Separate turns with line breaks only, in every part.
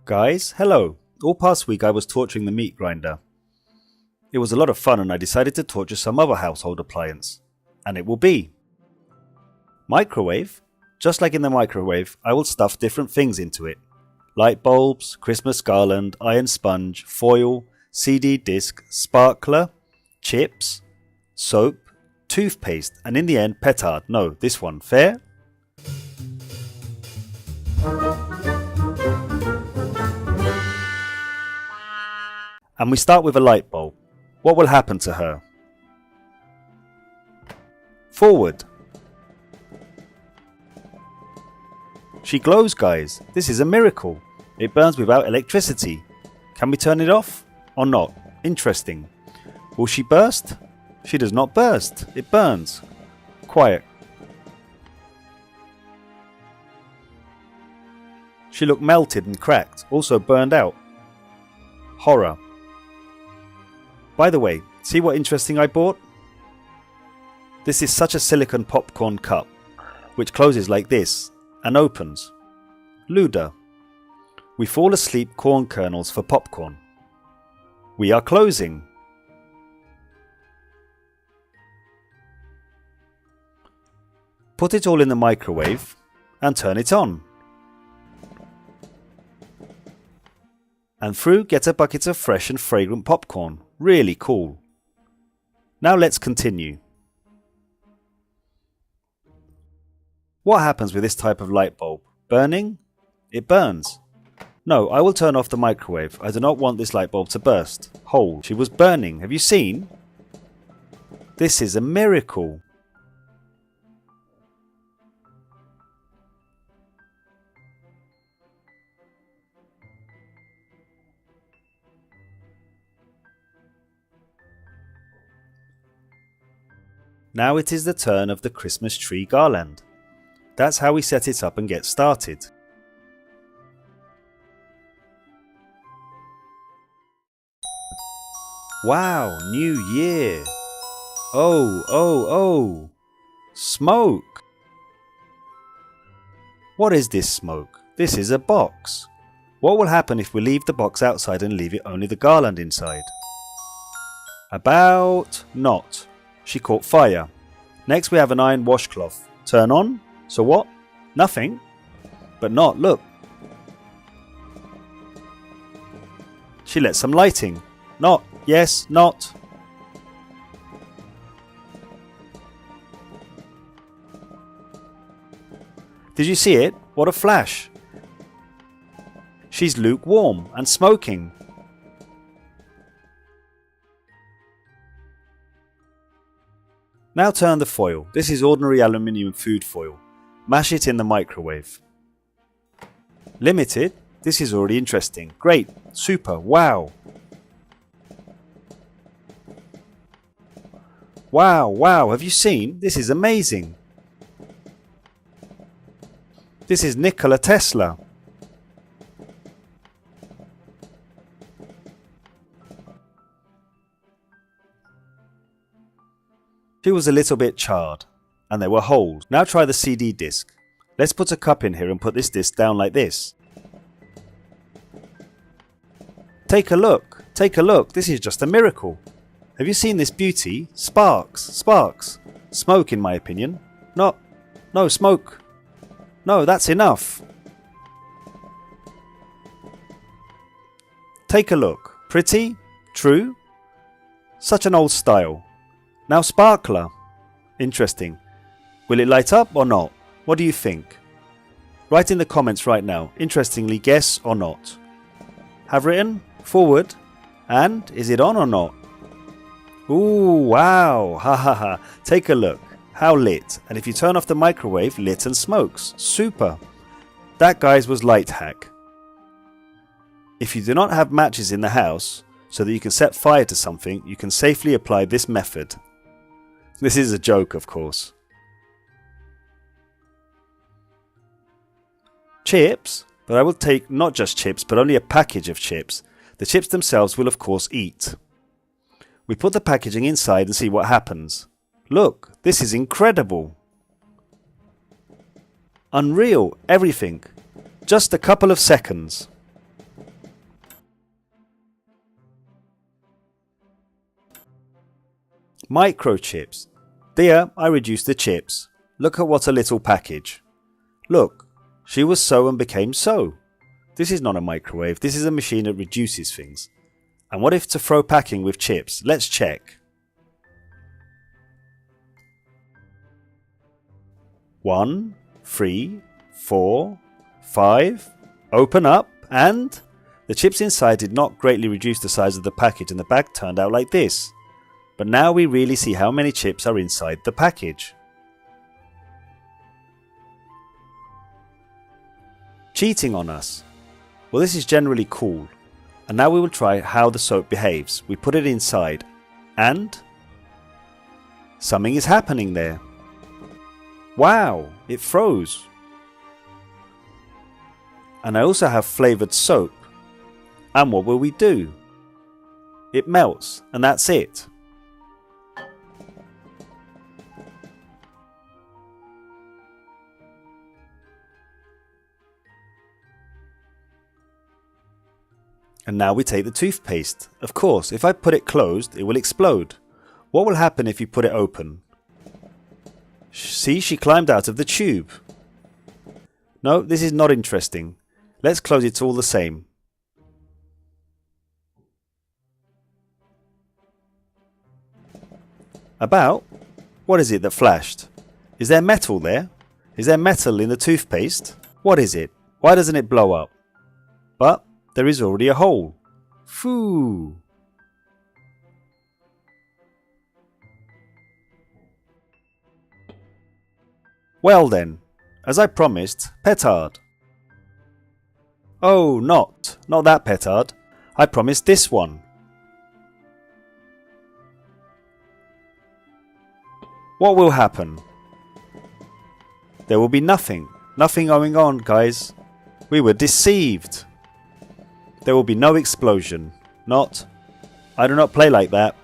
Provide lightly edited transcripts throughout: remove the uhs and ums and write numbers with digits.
Guys, hello. All past week I was torturing the meat grinder. It was a lot of fun and I decided to torture some other household appliance. And it will be microwave. Just like in the microwave, I will stuff different things into it. Light bulbs, Christmas garland, iron sponge, foil, CD disc, sparkler, chips, soap, toothpaste, and in the end petard. No, this one. Fair? And we start with a light bulb. What will happen to her? Forward. She glows, guys. This is a miracle. It burns without electricity. Can we turn it off or not? Interesting. Will she burst? She does not burst. It burns. Quiet. She looked melted and cracked, also burned out. Horror. By the way, see what interesting I bought? This is such a silicone popcorn cup, which closes like this and opens. Luda. We fall asleep corn kernels for popcorn. We are closing. Put it all in the microwave and turn it on. And through get a bucket of fresh and fragrant popcorn. Really cool. Now let's continue. What happens with this type of light bulb? Burning? It burns. No, I will turn off the microwave. I do not want this light bulb to burst. Hold. She was burning. Have you seen? This is a miracle. Now it is the turn of the Christmas tree garland. That's how we set it up and get started. Wow, New Year! Oh! Smoke! What is this smoke? This is a box. What will happen if we leave the box outside and leave it only the garland inside? About not. She caught fire. Next we have an iron washcloth. Turn on. So what? Nothing. But not, look. She let some lighting. Not. Yes, not. Did you see it? What a flash. She's lukewarm and smoking. Now turn the foil. This is ordinary aluminium food foil. Mash it in the microwave. Limited. This is already interesting. Great. Super. Wow. Wow. Have you seen? This is amazing. This is Nikola Tesla. She was a little bit charred, and there were holes. Now try the CD disc. Let's put a cup in here and put this disc down like this. Take a look, this is just a miracle. Have you seen this beauty? Sparks. Smoke in my opinion. No, smoke. No, that's enough. Take a look. Pretty? True? Such an old style. Now sparkler. Interesting. Will it light up or not? What do you think? Write in the comments right now. Interestingly, guess or not. Have written? Forward. And is it on or not? Ooh, wow. Ha. Take a look. How lit. And if you turn off the microwave, lit and smokes. Super. That, guys, was light hack. If you do not have matches in the house so that you can set fire to something, you can safely apply this method. This is a joke, of course. Chips, but I will take not just chips, but only a package of chips. The chips themselves will of course eat. We put the packaging inside and see what happens. Look, this is incredible. Unreal, everything. Just a couple of seconds. Microchips. Dear, I reduced the chips. Look at what a little package. Look, she was so and became so. This is not a microwave, this is a machine that reduces things. And what if to throw packing with chips? Let's check. 1, 3, 4, 5. Open up and... The chips inside did not greatly reduce the size of the package and the bag turned out like this. But now we really see how many chips are inside the package. Cheating on us. Well, this is generally cool. And now we will try how the soap behaves. We put it inside and something is happening there. Wow, it froze. And I also have flavoured soap. And what will we do? It melts and that's it. And now we take the toothpaste. Of course, if I put it closed, it will explode. What will happen if you put it open? See, she climbed out of the tube. No, this is not interesting. Let's close it all the same. About? What is it that flashed? Is there metal there? Is there metal in the toothpaste? What is it? Why doesn't it blow up? But there is already a hole. Phoo! Well then, as I promised, petard. Oh, not that petard. I promised this one. What will happen? There will be nothing. Nothing going on, guys. We were deceived. There will be no explosion. Not. I do not play like that.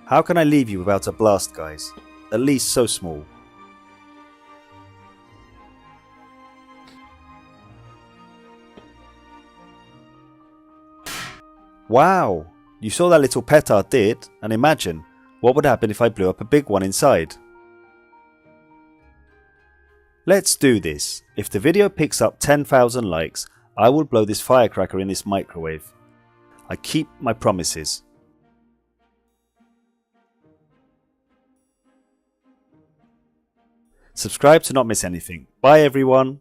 How can I leave you without a blast, guys? At least so small. Wow! You saw that little petard did, and imagine what would happen if I blew up a big one inside. Let's do this. If the video picks up 10,000 likes, I will blow this firecracker in this microwave. I keep my promises. Subscribe to not miss anything. Bye everyone.